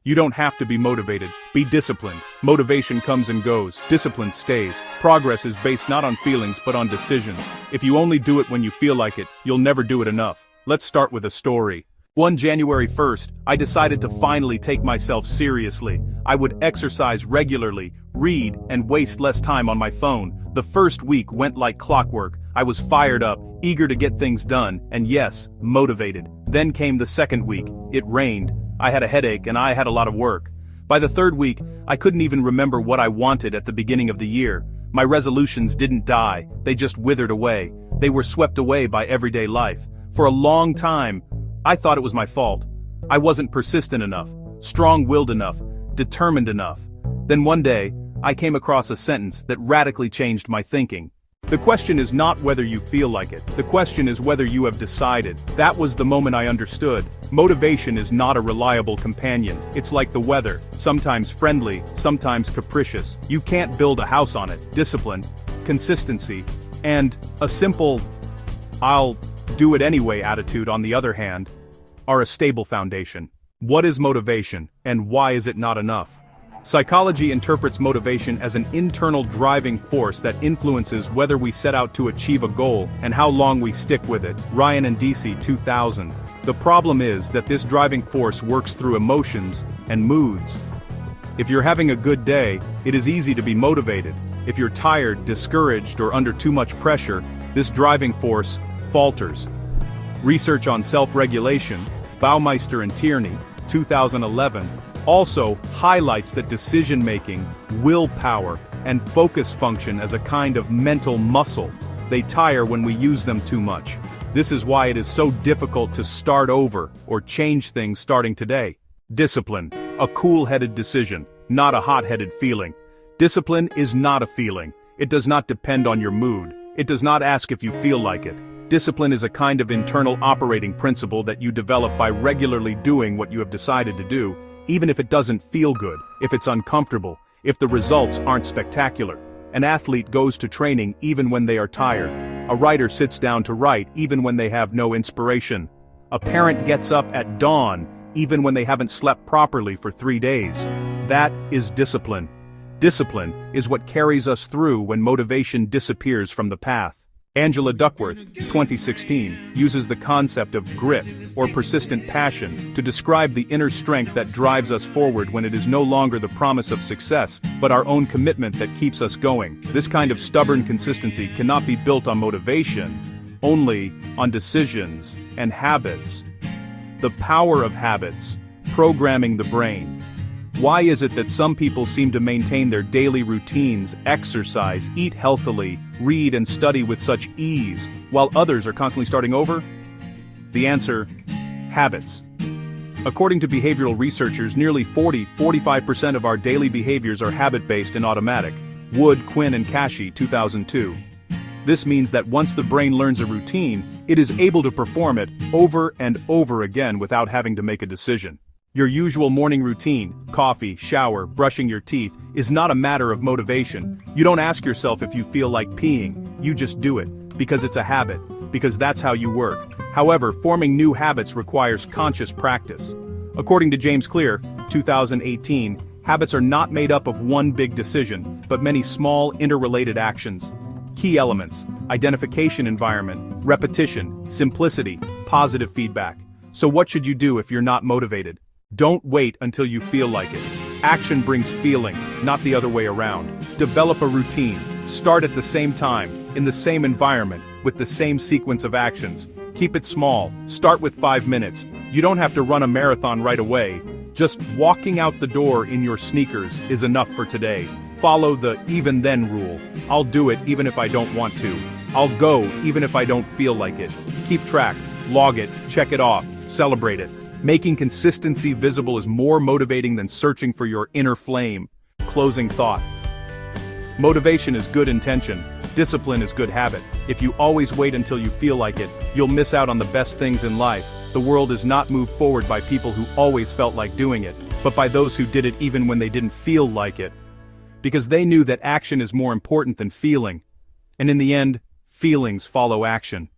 You don't have to be motivated. Be disciplined. Motivation comes and goes. Discipline stays. Progress is based not on feelings but on decisions. If you only do it when you feel like it, you'll never do it enough. Let's start with a story. One January 1st, I decided to finally take myself seriously. I would exercise regularly, read, and waste less time on my phone. The first week went like clockwork. I was fired up, eager to get things done, and yes, motivated. Then came the second week. It rained. I had a headache and I had a lot of work. By the third week, I couldn't even remember what I wanted at the beginning of the year. My resolutions didn't die, they just withered away. They were swept away by everyday life. For a long time, I thought it was my fault. I wasn't persistent enough, strong-willed enough, determined enough. Then one day, I came across a sentence that radically changed my thinking. The question is not whether you feel like it. The question is whether you have decided. That was the moment I understood. Motivation is not a reliable companion. It's like the weather, sometimes friendly, sometimes capricious. You can't build a house on it. Discipline, consistency, and a simple, "I'll do it anyway" attitude, on the other hand, are a stable foundation. What is motivation, and why is it not enough? Psychology interprets motivation as an internal driving force that influences whether we set out to achieve a goal and how long we stick with it. Ryan and DC 2000. The problem is that this driving force works through emotions and moods. If you're having a good day, it is easy to be motivated. If you're tired, discouraged, or under too much pressure, this driving force falters. Research on self-regulation, Baumeister and Tierney, 2011, also highlights that decision-making, willpower, and focus function as a kind of mental muscle. They tire when we use them too much. This is why it is so difficult to start over or change things starting today. Discipline, a cool-headed decision, not a hot-headed feeling. Discipline is not a feeling. It does not depend on your mood. It does not ask if you feel like it. Discipline is a kind of internal operating principle that you develop by regularly doing what you have decided to do, even if it doesn't feel good, if it's uncomfortable, if the results aren't spectacular. An athlete goes to training even when they are tired. A writer sits down to write even when they have no inspiration. A parent gets up at dawn even when they haven't slept properly for 3 days. That is discipline. Discipline is what carries us through when motivation disappears from the path. Angela Duckworth, 2016, uses the concept of grit, or persistent passion, to describe the inner strength that drives us forward when it is no longer the promise of success, but our own commitment that keeps us going. This kind of stubborn consistency cannot be built on motivation, only on decisions and habits. The power of habits, programming the brain. Why is it that some people seem to maintain their daily routines, exercise, eat healthily, read and study with such ease, while others are constantly starting over? The answer: habits. According to behavioral researchers, nearly 45% of our daily behaviors are habit-based and automatic. Wood, Quinn and Kashi, 2002. This means that once the brain learns a routine, it is able to perform it over and over again without having to make a decision. Your usual morning routine, coffee, shower, brushing your teeth, is not a matter of motivation. You don't ask yourself if you feel like peeing, you just do it, because it's a habit, because that's how you work. However, forming new habits requires conscious practice. According to James Clear, 2018, habits are not made up of one big decision, but many small, interrelated actions. Key elements: identification, environment, repetition, simplicity, positive feedback. So what should you do if you're not motivated? Don't wait until you feel like it. Action brings feeling, not the other way around. Develop a routine. Start at the same time, in the same environment, with the same sequence of actions. Keep it small. Start with 5 minutes. You don't have to run a marathon right away. Just walking out the door in your sneakers is enough for today. Follow the even then rule. I'll do it even if I don't want to. I'll go even if I don't feel like it. Keep track, log it, check it off, celebrate it. Making consistency visible is more motivating than searching for your inner flame. Closing thought. Motivation is good intention. Discipline is good habit. If you always wait until you feel like it, you'll miss out on the best things in life. The world is not moved forward by people who always felt like doing it, but by those who did it even when they didn't feel like it. Because they knew that action is more important than feeling. And in the end, feelings follow action.